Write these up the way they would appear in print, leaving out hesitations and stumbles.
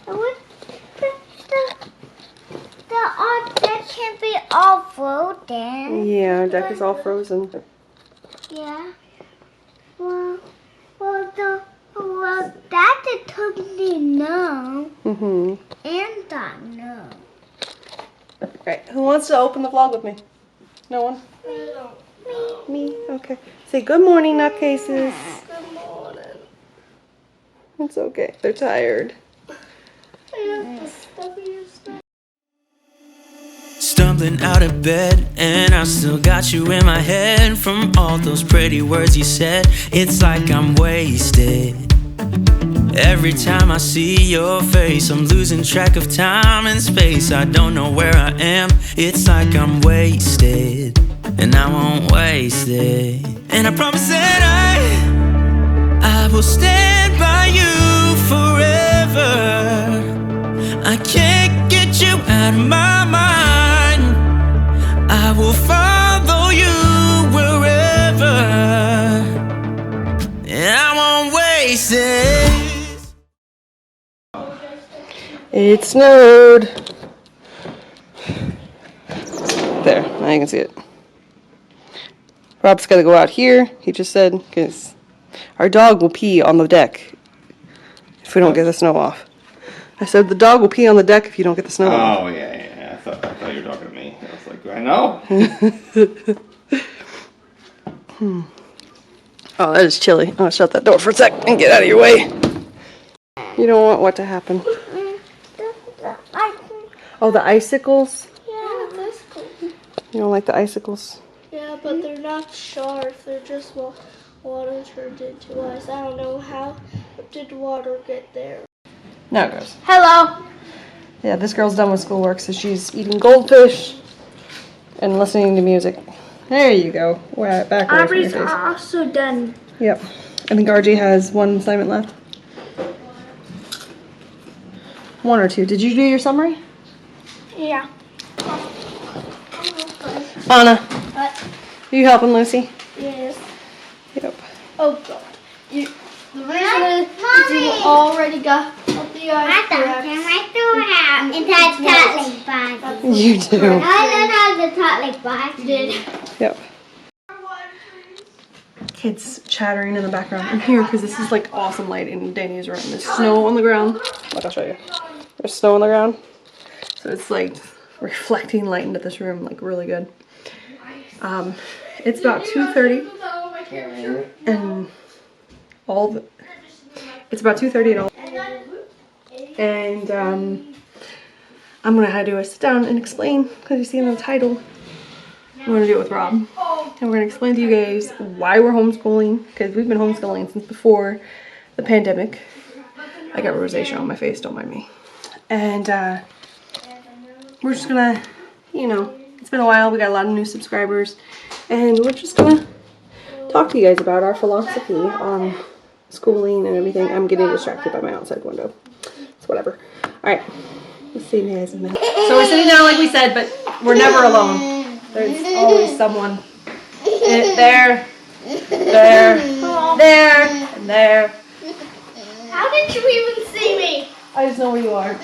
What our deck can be all frozen. Yeah, our deck is all frozen. Yeah. Well, that's a totally no. Mm-hmm. And that no. Right. Who wants to open the vlog with me? No one? Me. Me? Okay. Say good morning, nutcases. Good morning. It's okay. They're tired. Stumbling out of bed, and I still got you in my head. From all those pretty words you said, it's like I'm wasted. Every time I see your face, I'm losing track of time and space. I don't know where I am, it's like I'm wasted. And I won't waste it. And I promise that I will stand by you forever. I can't get you out of my mind. I will follow you wherever. And I won't waste it. It snowed. There, now you can see it. Rob's got to go out here, he just said, because our dog will pee on the deck if we don't get the snow off. I said the dog will pee on the deck if you don't get the snow off. Oh, yeah. I thought you were talking to me. I was like, do I know? Oh, that is chilly. I'll shut that door for a sec and get out of your way. You don't want what to happen? Oh, the icicles? Yeah, that's cool. You don't like the icicles? Yeah, but they're not sharp. They're just water turned into ice. I don't know how did water get there. Now it goes. Hello. Yeah, this girl's done with schoolwork, so she's eating goldfish and listening to music. There you go. Back away from your Aubrey's face. also done. Yep. I think RJ has one assignment left. One or two. Did you do your summary? Yeah. Anna, What? are you helping Lucy? Yes. Yep. Oh God. The reason is you already got the I ice don't correct. care my door out. It has toddler body. You do. I don't have the toddler body. Did. Yep. Kids chattering in the background. I'm here because this is like awesome light in Danny's room. There's snow on the ground. Look, I'll show you. There's snow on the ground. So it's like reflecting light into this room like really good. It's about 2:30 and it's about 2:30 and I'm gonna do a sit down and explain, because you see in the title, I'm gonna do it with Rob, and we're gonna explain to you guys why we're homeschooling, because we've been homeschooling since before the pandemic. I got rosacea on my face, don't mind me. And we're just gonna, you know, it's been a while, we got a lot of new subscribers, and we're just gonna talk to you guys about our philosophy on schooling and everything. I'm getting distracted by my outside window. It's whatever. Alright, we'll see you guys in a minute. So we're sitting down like we said, but we're never alone. There's always someone. There, and there. How did you even see me? I just know where you are.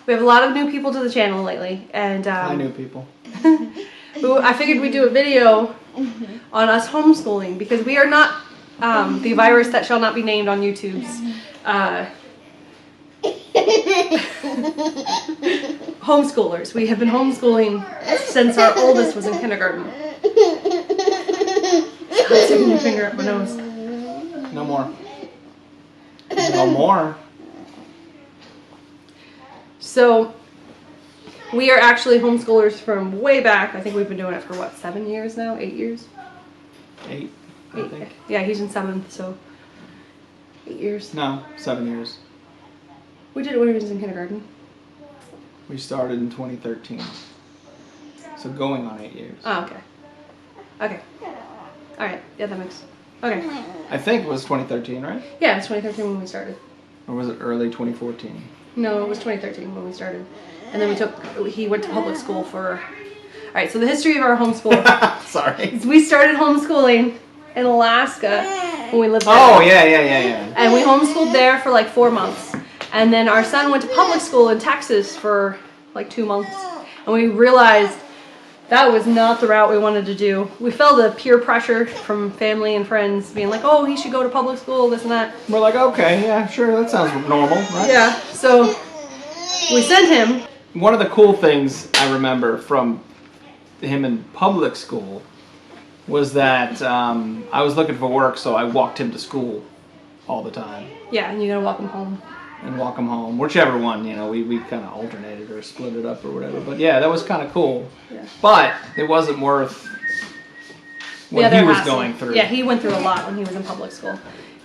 We have a lot of new people to the channel lately, and I knew people. I figured we'd do a video on us homeschooling, because we are not the virus that shall not be named on YouTube's homeschoolers. We have been homeschooling since our oldest was in kindergarten. I'm sticking your finger up my nose. No more. No more. So we are actually homeschoolers from way back. I think we've been doing it for what, 7 years now? 8 years? 8, I think. Yeah, he's in 7th, so 8 years. No, 7 years. We did it when he was in kindergarten. We started in 2013. So going on 8 years. Oh, okay. Okay. Alright, yeah, that makes... Okay. I think it was 2013, right? Yeah, it was 2013 when we started. Or was it early 2014? No, it was 2013 when we started. And then he went to public school for... Alright, so the history of our homeschool. Sorry. We started homeschooling in Alaska when we lived there. Oh, yeah. And we homeschooled there for like 4 months. And then our son went to public school in Texas for like 2 months. And we realized that was not the route we wanted to do. We felt the peer pressure from family and friends being like, oh, he should go to public school, this and that. We're like, okay, yeah, sure, that sounds normal, right? Yeah, so we sent him. One of the cool things I remember from him in public school was that I was looking for work, so I walked him to school all the time. Yeah, and you gotta walk him home. And walk him home, whichever one, you know, we kind of alternated or split it up or whatever. But yeah, that was kind of cool. Yeah. But it wasn't worth what he was going through. Yeah, he went through a lot when he was in public school.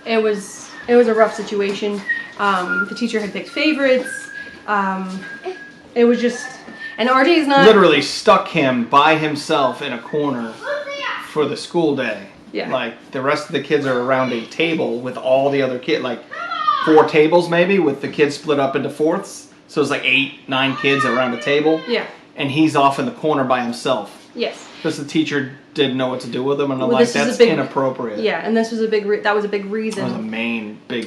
It was a rough situation. The teacher had picked favorites. It was just, and RJ's not literally stuck him by himself in a corner for the school day. Yeah. Like the rest of the kids are around a table with all the other kids, like 4 tables maybe, with the kids split up into fourths. So it's like 8, 9 kids around a table. Yeah. And he's off in the corner by himself. Yes. Because the teacher didn't know what to do with him, and I'm Well, like, that's inappropriate. Yeah, and this was that was a big reason. That was a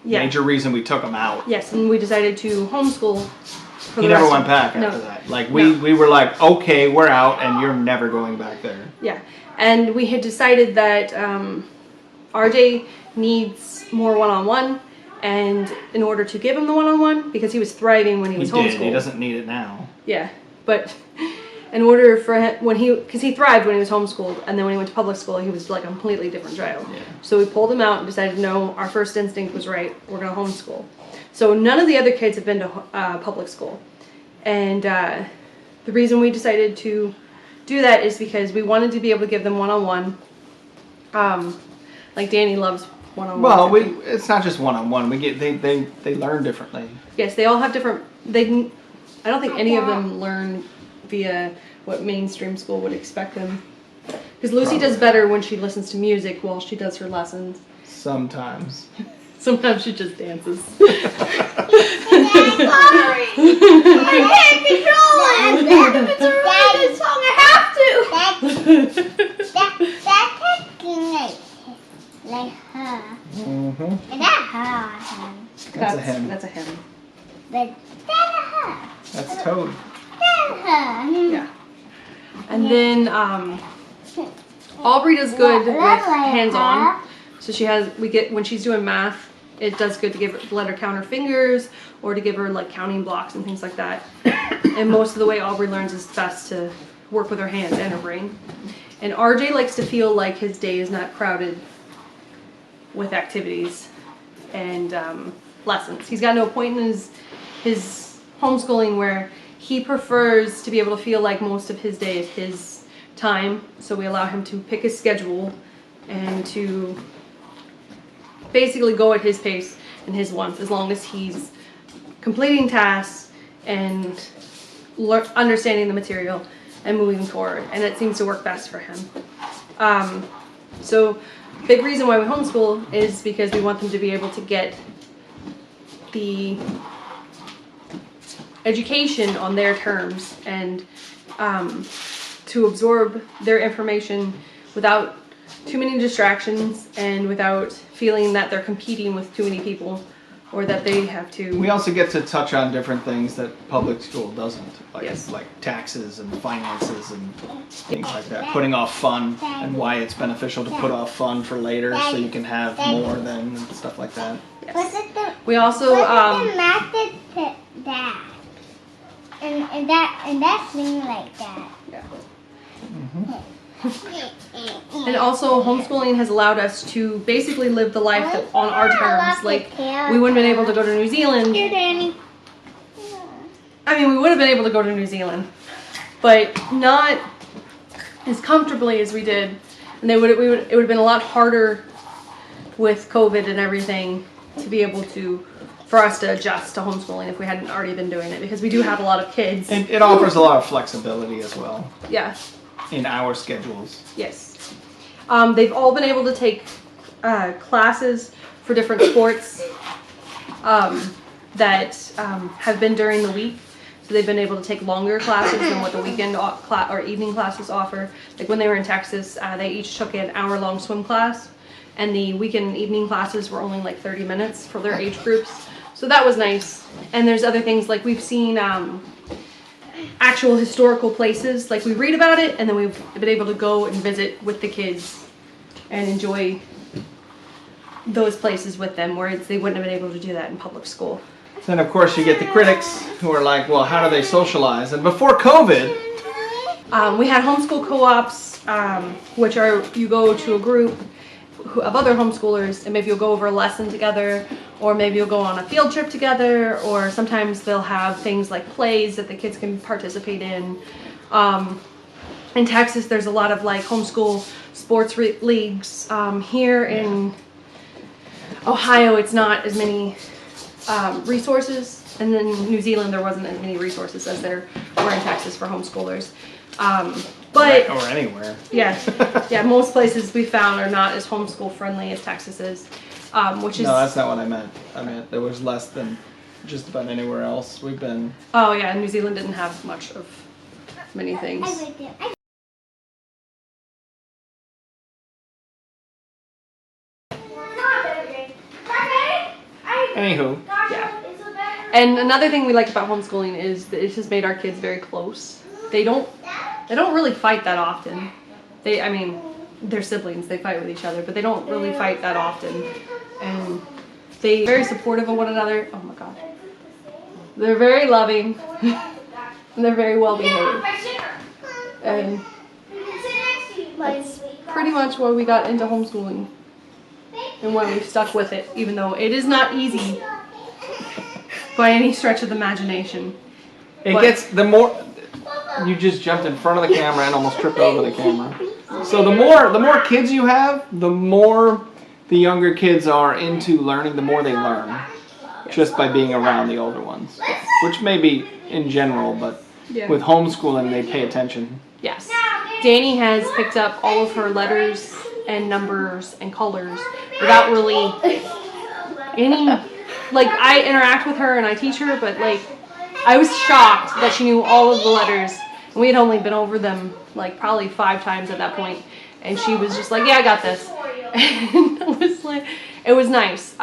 major reason we took him out. Yes, and we decided to homeschool. For He the never rest went of, back no. after that. Like we were like, okay, we're out, and you're never going back there. Yeah, and we had decided that RJ needs more one-on-one, and in order to give him the one-on-one, because he was thriving when he was homeschooled. He doesn't need it now. Yeah, but in order for him, because he thrived when he was homeschooled, and then when he went to public school, he was like a completely different child. Yeah. So we pulled him out and decided, no, our first instinct was right. We're going to homeschool. So none of the other kids have been to public school, and the reason we decided to do that is because we wanted to be able to give them one-on-one. Like Danny loves one-on-one. Well, it's not just one-on-one. They learn differently. Yes, they all have different. I don't think any of them learn via what mainstream school would expect them. Because Lucy does better when she listens to music while she does her lessons. Sometimes. Sometimes she just dances. Sorry. I can't control it. If it's a really good song, I have to. That's like her. Mm-hmm. And that's her. That's a him. That's a him. But that's her. That's Toad. That's her. Yeah. And then Aubrey does good with hands-on. So when she's doing math, it does good to let her count her fingers or to give her like counting blocks and things like that. And most of the way Aubrey learns is best to work with her hands and her brain. And RJ likes to feel like his day is not crowded with activities and lessons. He's got no point in his homeschooling where he prefers to be able to feel like most of his day is his time. So we allow him to pick his schedule and to basically go at his pace and his wants, as long as he's completing tasks and understanding the material and moving forward. And it seems to work best for him. So big reason why we homeschool is because we want them to be able to get the education on their terms and to absorb their information without too many distractions and without feeling that they're competing with too many people or that they have to. We also get to touch on different things that public school doesn't, like Yes. like taxes and finances and things like that. Putting off fun and why it's beneficial to put off fun for later so you can have more then and stuff like that. Yes. We also the method to that? And that's mean like that. yeah. Mm-hmm. And also homeschooling has allowed us to basically live the life that on our terms. Like we wouldn't have been able to go to New Zealand. Here, Danny. I mean, we would have been able to go to New Zealand, but not as comfortably as we did. And it would have been a lot harder with COVID and everything to be able for us to adjust to homeschooling if we hadn't already been doing it, because we do have a lot of kids. And it offers a lot of flexibility as well. Yeah. In our schedules. Yes. They've all been able to take classes for different sports that have been during the week. So they've been able to take longer classes than what the weekend or evening classes offer. Like when they were in Texas, they each took an hour-long swim class, and the weekend and evening classes were only like 30 minutes for their age groups. So that was nice. And there's other things like we've seen actual historical places. Like we read about it, and then we've been able to go and visit with the kids and enjoy those places with them, where they wouldn't have been able to do that in public school. Then of course you get the critics who are like, well, how do they socialize? And before COVID, we had homeschool co-ops, which are you go to a group of other homeschoolers, and maybe you'll go over a lesson together, or maybe you'll go on a field trip together, or sometimes they'll have things like plays that the kids can participate in. In Texas, there's a lot of like homeschool sports leagues. Here in Ohio, it's not as many resources, and in New Zealand there wasn't as many resources as there were in Texas for homeschoolers. But or anywhere. yeah, most places we found are not as homeschool friendly as Texas is, which is. No, that's not what I meant. I meant there was less than just about anywhere else we've been. Oh yeah, New Zealand didn't have much of many things. Anywho. Yeah. And another thing we like about homeschooling is that it has made our kids very close. They don't really fight that often. I mean, they're siblings, they fight with each other, but they don't really fight that often. And they're very supportive of one another. Oh my God. They're very loving. And they're very well behaved. And that's pretty much why we got into homeschooling and why we've stuck with it, even though it is not easy by any stretch of the imagination. It gets, the more, you just jumped in front of the camera and almost tripped over the camera. So the more kids you have, the more the younger kids are into learning, the more they learn. Just by being around the older ones. Which may be in general, but with homeschooling they pay attention. Yes. Danny has picked up all of her letters and numbers and colors without really any, like, I interact with her and I teach her, but like I was shocked that she knew all of the letters, and we had only been over them like probably 5 times at that point, and she was just like, yeah, I got this. And it was nice.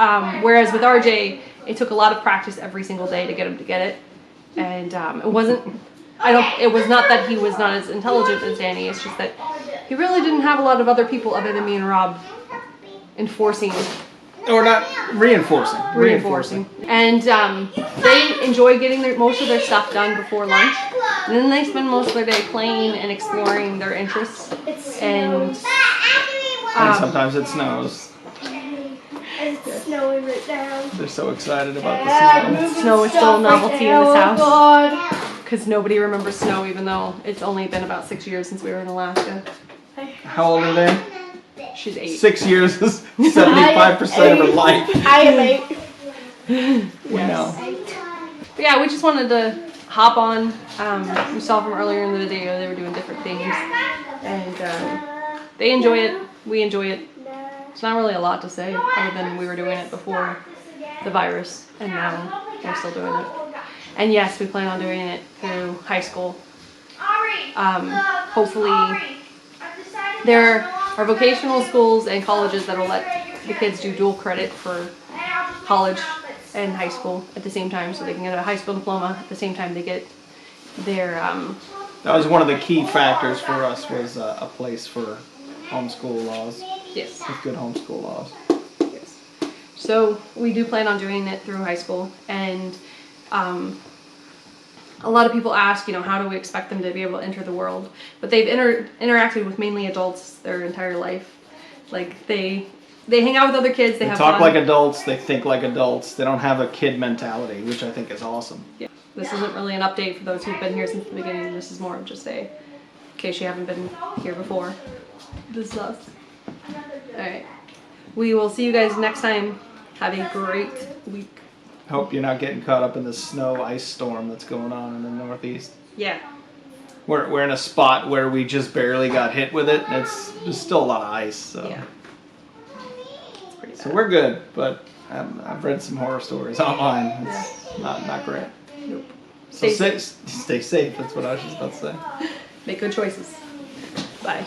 Whereas with RJ, it took a lot of practice every single day to get him to get it, and it was not that he was not as intelligent as Danny, it's just that he really didn't have a lot of other people other than me and Rob enforcing. Or not, reinforcing. Reinforcing. And they enjoy getting most of their stuff done before lunch. And then they spend most of their day playing and exploring their interests. And sometimes it snows. It's snowing right now. They're so excited about the snow. Snow is still a novelty in this house. Because nobody remembers snow, even though it's only been about 6 years since we were in Alaska. How old are they? She's 8. 6 years is 75% of her life. I am 8. We know. But yeah, we just wanted to hop on. We saw from earlier in the video they were doing different things. And they enjoy it. We enjoy it. It's not really a lot to say other than we were doing it before the virus, and now we're still doing it. And yes, we plan on doing it through high school. Hopefully, there are vocational schools and colleges that will let the kids do dual credit for college and high school at the same time, so they can get a high school diploma at the same time they get their That was one of the key factors for us, was a place for homeschool laws. Yes. With good homeschool laws. Yes. So we do plan on doing it through high school, and a lot of people ask, how do we expect them to be able to enter the world? But they've interacted with mainly adults their entire life. Like they hang out with other kids. They have talk fun. like adults. They think like adults. They don't have a kid mentality, which I think is awesome. Yeah. This isn't really an update for those who've been here since the beginning. This is more of just in case you haven't been here before. This is us. Alright. We will see you guys next time. Have a great week. Hope you're not getting caught up in the snow ice storm that's going on in the Northeast. Yeah. We're in a spot where we just barely got hit with it. There's still a lot of ice. So. Yeah. It's pretty bad. So we're good, but I've read some horror stories online. It's not great. Nope. So stay safe. That's what I was just about to say. Make good choices. Bye.